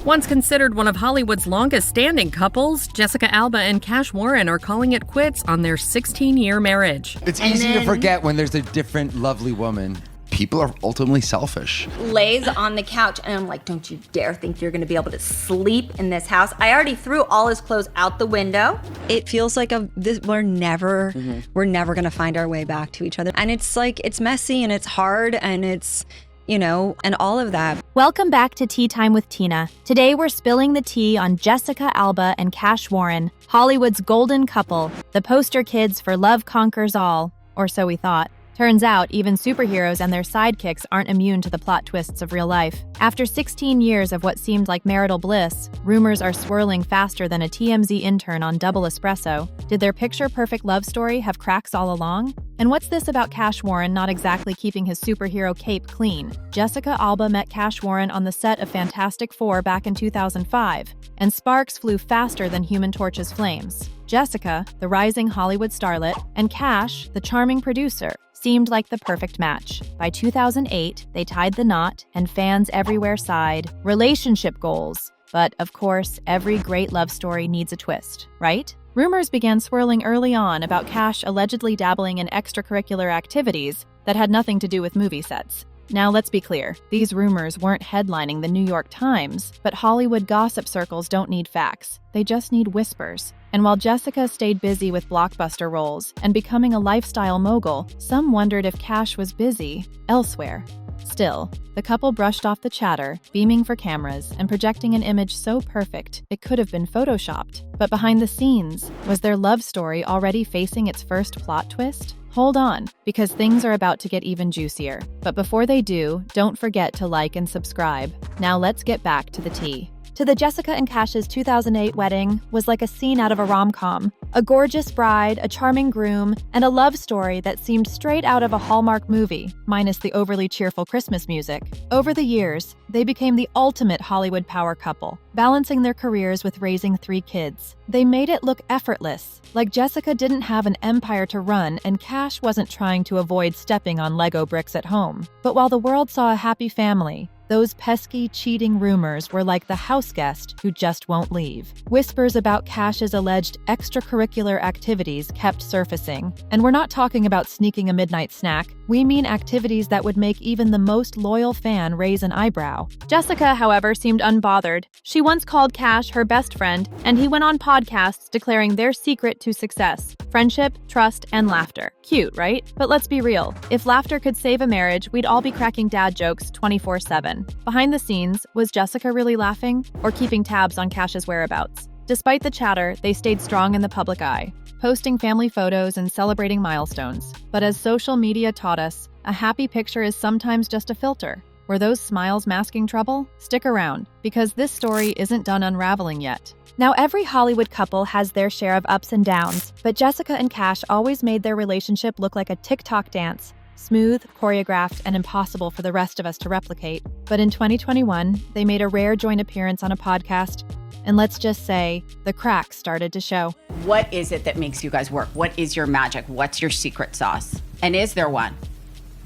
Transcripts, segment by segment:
Once considered one of Hollywood's longest-standing couples, Jessica Alba and Cash Warren are calling it quits on their 16-year marriage. It's easy to forget when there's a different lovely woman. People are ultimately selfish. Lays on the couch, and I'm like, don't you dare think you're gonna be able to sleep in this house. I already threw all his clothes out the window. It feels like we're never gonna find our way back to each other. And it's like, it's messy and it's hard and it's, and all of that. Welcome back to Tea Time with Tina. Today we're spilling the tea on Jessica Alba and Cash Warren, Hollywood's golden couple, the poster kids for Love Conquers All, or so we thought. Turns out, even superheroes and their sidekicks aren't immune to the plot twists of real life. After 16 years of what seemed like marital bliss, rumors are swirling faster than a TMZ intern on double espresso. Did their picture-perfect love story have cracks all along? And what's this about Cash Warren not exactly keeping his superhero cape clean? Jessica Alba met Cash Warren on the set of Fantastic Four back in 2005, and sparks flew faster than Human Torch's flames. Jessica, the rising Hollywood starlet, and Cash, the charming producer, seemed like the perfect match. By 2008, they tied the knot, and fans everywhere sighed, relationship goals. But, of course, every great love story needs a twist, right? Rumors began swirling early on about Cash allegedly dabbling in extracurricular activities that had nothing to do with movie sets. Now, let's be clear, these rumors weren't headlining the New York Times, but Hollywood gossip circles don't need facts. They just need whispers. And while Jessica stayed busy with blockbuster roles and becoming a lifestyle mogul, some wondered if Cash was busy elsewhere. Still, the couple brushed off the chatter, beaming for cameras and projecting an image so perfect it could have been photoshopped. But behind the scenes, was their love story already facing its first plot twist? Hold on, because things are about to get even juicier. But before they do, don't forget to like and subscribe. Now let's get back to the tea. To the Jessica and Cash's 2008 wedding was like a scene out of a rom-com. A gorgeous bride, a charming groom, and a love story that seemed straight out of a Hallmark movie, minus the overly cheerful Christmas music. Over the years, they became the ultimate Hollywood power couple, balancing their careers with raising 3 kids. They made it look effortless, like Jessica didn't have an empire to run and Cash wasn't trying to avoid stepping on Lego bricks at home. But while the world saw a happy family, those pesky, cheating rumors were like the house guest who just won't leave. Whispers about Cash's alleged extracurricular activities kept surfacing. And we're not talking about sneaking a midnight snack. We mean activities that would make even the most loyal fan raise an eyebrow. Jessica, however, seemed unbothered. She once called Cash her best friend, and he went on podcasts declaring their secret to success: friendship, trust, and laughter. Cute, right? But let's be real. If laughter could save a marriage, we'd all be cracking dad jokes 24/7. Behind the scenes, was Jessica really laughing or keeping tabs on Cash's whereabouts? Despite the chatter, they stayed strong in the public eye, posting family photos and celebrating milestones. But as social media taught us, a happy picture is sometimes just a filter. Were those smiles masking trouble? Stick around, because this story isn't done unraveling yet. Now, every Hollywood couple has their share of ups and downs, but Jessica and Cash always made their relationship look like a TikTok dance. Smooth, choreographed, and impossible for the rest of us to replicate. But in 2021, they made a rare joint appearance on a podcast, and let's just say, the cracks started to show. What is it that makes you guys work? What is your magic? What's your secret sauce? And is there one?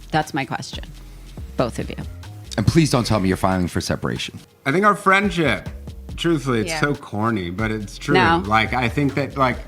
That's my question. Both of you. And please don't tell me you're filing for separation. I think our friendship, truthfully, it's so corny, but it's true. No. I think that,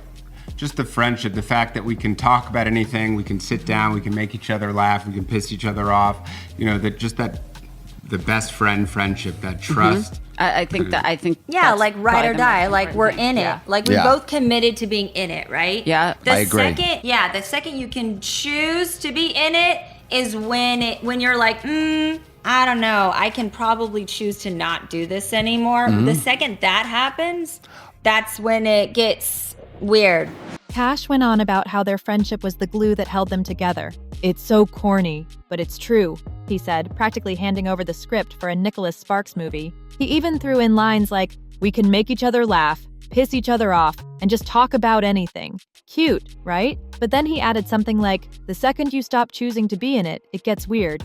just the friendship, the fact that we can talk about anything, we can sit down, we can make each other laugh, we can piss each other off, the best friend friendship, that trust. I think Yeah, like ride or die, like we're in it. Yeah. Like we both committed to being in it, right? Yeah, I agree. The second you can choose to be in it is when you're like, I don't know, I can probably choose to not do this anymore. The second that happens, that's when it gets weird. Cash went on about how their friendship was the glue that held them together. It's so corny, but it's true, he said, practically handing over the script for a Nicholas Sparks movie. He even threw in lines like, "We can make each other laugh, piss each other off, and just talk about anything." Cute, right? But then he added something like, "The second you stop choosing to be in it, it gets weird."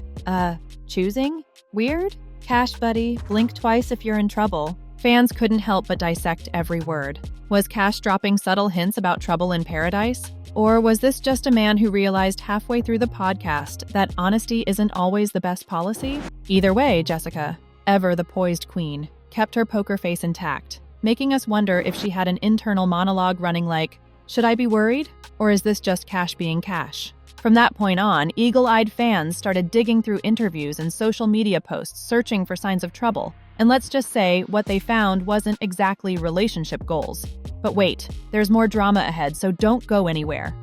Choosing? Weird? Cash buddy, blink twice if you're in trouble. Fans couldn't help but dissect every word. Was Cash dropping subtle hints about trouble in paradise? Or was this just a man who realized halfway through the podcast that honesty isn't always the best policy? Either way, Jessica, ever the poised queen, kept her poker face intact, making us wonder if she had an internal monologue running like, should I be worried? Or is this just Cash being Cash? From that point on, eagle-eyed fans started digging through interviews and social media posts searching for signs of trouble. And let's just say what they found wasn't exactly relationship goals. But wait, there's more drama ahead, so don't go anywhere.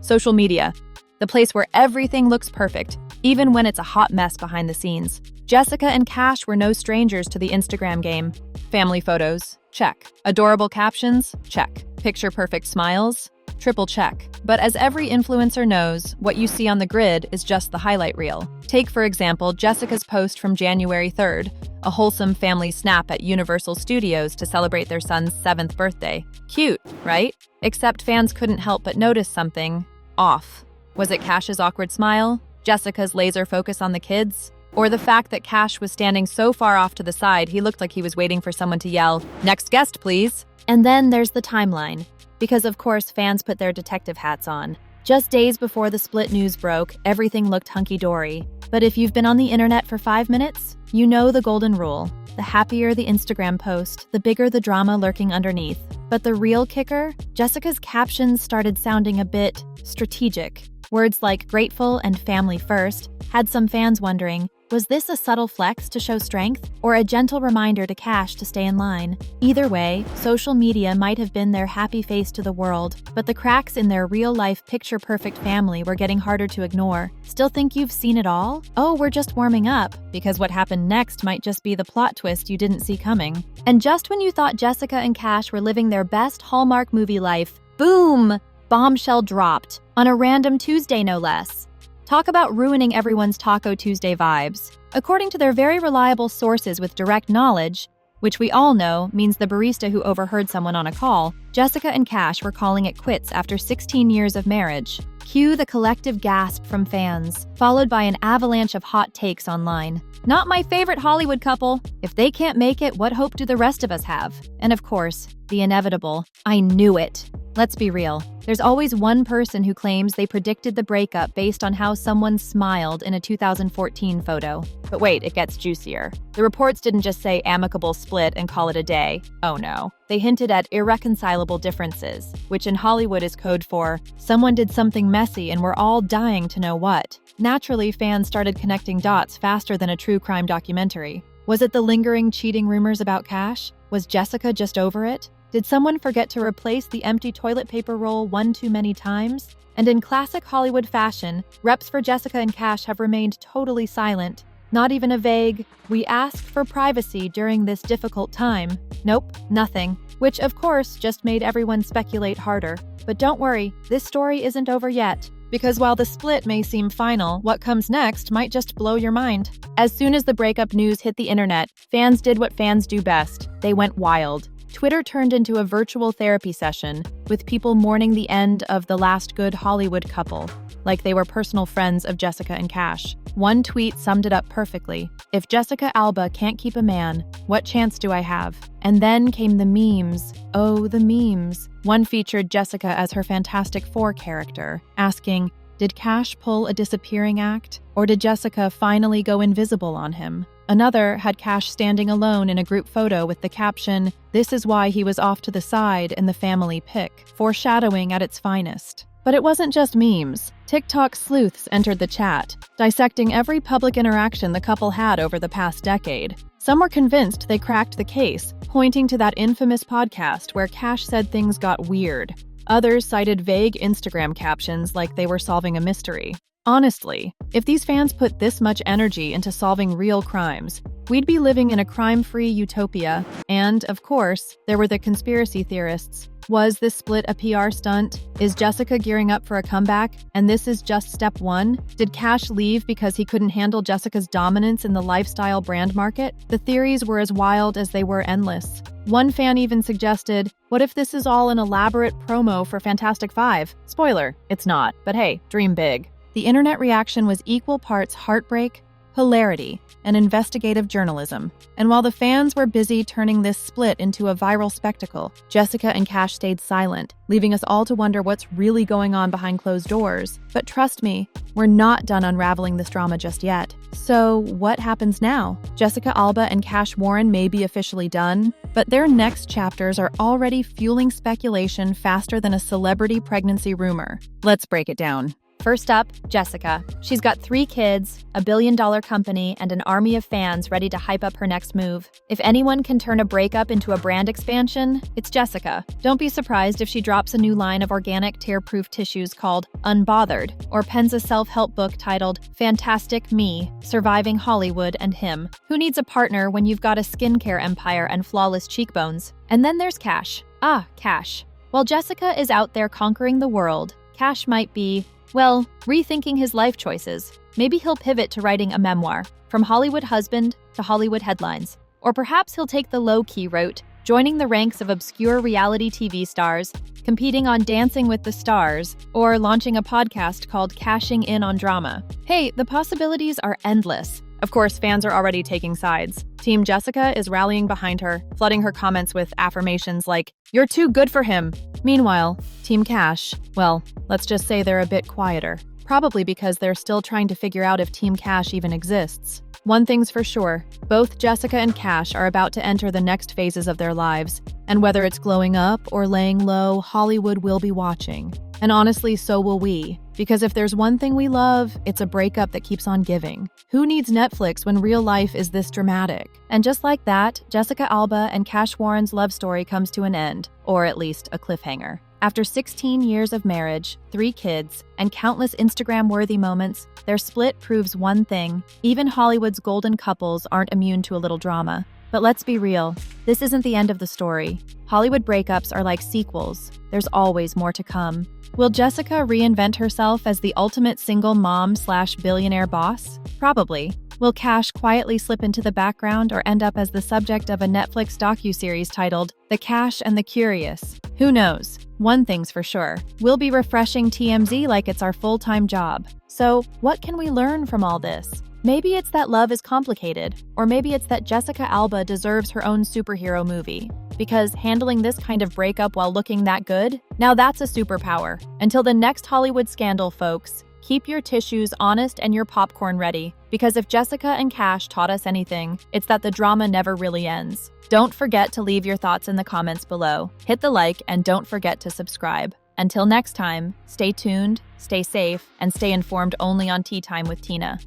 Social media. The place where everything looks perfect, even when it's a hot mess behind the scenes. Jessica and Cash were no strangers to the Instagram game. Family photos? Check. Adorable captions? Check. Picture-perfect smiles? Triple check. But as every influencer knows, what you see on the grid is just the highlight reel. Take, for example, Jessica's post from January 3rd, a wholesome family snap at Universal Studios to celebrate their son's 7th birthday. Cute, right? Except fans couldn't help but notice something off. Was it Cash's awkward smile? Jessica's laser focus on the kids? Or the fact that Cash was standing so far off to the side he looked like he was waiting for someone to yell, "Next guest, please." And then there's the timeline. Because of course fans put their detective hats on. Just days before the split news broke, everything looked hunky-dory. But if you've been on the internet for 5 minutes, you know the golden rule. The happier the Instagram post, the bigger the drama lurking underneath. But the real kicker? Jessica's captions started sounding a bit strategic. Words like grateful and family first had some fans wondering, was this a subtle flex to show strength, or a gentle reminder to Cash to stay in line? Either way, social media might have been their happy face to the world, but the cracks in their real-life picture-perfect family were getting harder to ignore. Still think you've seen it all? Oh, we're just warming up, because what happened next might just be the plot twist you didn't see coming. And just when you thought Jessica and Cash were living their best Hallmark movie life, boom! Bombshell dropped. On a random Tuesday, no less. Talk about ruining everyone's Taco Tuesday vibes. According to their very reliable sources with direct knowledge, which we all know means the barista who overheard someone on a call, Jessica and Cash were calling it quits after 16 years of marriage. Cue the collective gasp from fans, followed by an avalanche of hot takes online. Not my favorite Hollywood couple. If they can't make it, what hope do the rest of us have? And of course, the inevitable. I knew it. Let's be real. There's always one person who claims they predicted the breakup based on how someone smiled in a 2014 photo. But wait, it gets juicier. The reports didn't just say amicable split and call it a day. Oh no. They hinted at irreconcilable differences, which in Hollywood is code for someone did something messy and we're all dying to know what. Naturally, fans started connecting dots faster than a true crime documentary. Was it the lingering cheating rumors about Cash? Was Jessica just over it? Did someone forget to replace the empty toilet paper roll one too many times? And in classic Hollywood fashion, reps for Jessica and Cash have remained totally silent. Not even a vague, "We ask for privacy during this difficult time." Nope, nothing. Which of course just made everyone speculate harder. But don't worry, this story isn't over yet. Because while the split may seem final, what comes next might just blow your mind. As soon as the breakup news hit the internet, fans did what fans do best. They went wild. Twitter turned into a virtual therapy session, with people mourning the end of the last good Hollywood couple, like they were personal friends of Jessica and Cash. One tweet summed it up perfectly. If Jessica Alba can't keep a man, what chance do I have? And then came the memes. Oh, the memes. One featured Jessica as her Fantastic Four character, asking, did Cash pull a disappearing act? Or did Jessica finally go invisible on him? Another had Cash standing alone in a group photo with the caption, "This is why he was off to the side in the family pic," foreshadowing at its finest. But it wasn't just memes. TikTok sleuths entered the chat, dissecting every public interaction the couple had over the past decade. Some were convinced they cracked the case, pointing to that infamous podcast where Cash said things got weird. Others cited vague Instagram captions like they were solving a mystery. Honestly, if these fans put this much energy into solving real crimes, we'd be living in a crime-free utopia. And, of course, there were the conspiracy theorists. Was this split a PR stunt? Is Jessica gearing up for a comeback? And this is just step one? Did Cash leave because he couldn't handle Jessica's dominance in the lifestyle brand market? The theories were as wild as they were endless. One fan even suggested, what if this is all an elaborate promo for Fantastic Five? Spoiler, it's not. But hey, dream big. The internet reaction was equal parts heartbreak, hilarity, and investigative journalism. And while the fans were busy turning this split into a viral spectacle, Jessica and Cash stayed silent, leaving us all to wonder what's really going on behind closed doors. But trust me, we're not done unraveling this drama just yet. So what happens now? Jessica Alba and Cash Warren may be officially done, but their next chapters are already fueling speculation faster than a celebrity pregnancy rumor. Let's break it down. First up, Jessica. She's got 3 kids, a billion-dollar company, and an army of fans ready to hype up her next move. If anyone can turn a breakup into a brand expansion, it's Jessica. Don't be surprised if she drops a new line of organic tear-proof tissues called Unbothered, or pens a self-help book titled Fantastic Me, Surviving Hollywood and Him. Who needs a partner when you've got a skincare empire and flawless cheekbones? And then there's Cash. Cash. While Jessica is out there conquering the world, Cash might be, well, rethinking his life choices. Maybe he'll pivot to writing a memoir, from Hollywood husband to Hollywood headlines. Or perhaps he'll take the low-key route, joining the ranks of obscure reality TV stars, competing on Dancing with the Stars, or launching a podcast called Cashing In on Drama. Hey, the possibilities are endless. Of course, fans are already taking sides. Team Jessica is rallying behind her, flooding her comments with affirmations like, "You're too good for him." Meanwhile, Team Cash, well, let's just say they're a bit quieter. Probably because they're still trying to figure out if Team Cash even exists. One thing's for sure, both Jessica and Cash are about to enter the next phases of their lives. And whether it's glowing up or laying low, Hollywood will be watching. And honestly, so will we. Because if there's one thing we love, it's a breakup that keeps on giving. Who needs Netflix when real life is this dramatic? And just like that, Jessica Alba and Cash Warren's love story comes to an end, or at least a cliffhanger. After 16 years of marriage, 3 kids, and countless Instagram-worthy moments, their split proves one thing: even Hollywood's golden couples aren't immune to a little drama. But let's be real, this isn't the end of the story. Hollywood breakups are like sequels. There's always more to come. Will Jessica reinvent herself as the ultimate single mom/billionaire boss? Probably. Will Cash quietly slip into the background or end up as the subject of a Netflix docuseries titled The Cash and the Curious? Who knows? One thing's for sure, we'll be refreshing TMZ like it's our full-time job. So, what can we learn from all this? Maybe it's that love is complicated, or maybe it's that Jessica Alba deserves her own superhero movie. Because handling this kind of breakup while looking that good? Now that's a superpower. Until the next Hollywood scandal, folks, keep your tissues honest and your popcorn ready. Because if Jessica and Cash taught us anything, it's that the drama never really ends. Don't forget to leave your thoughts in the comments below. Hit the like and don't forget to subscribe. Until next time, stay tuned, stay safe, and stay informed only on Tea Time with Tina.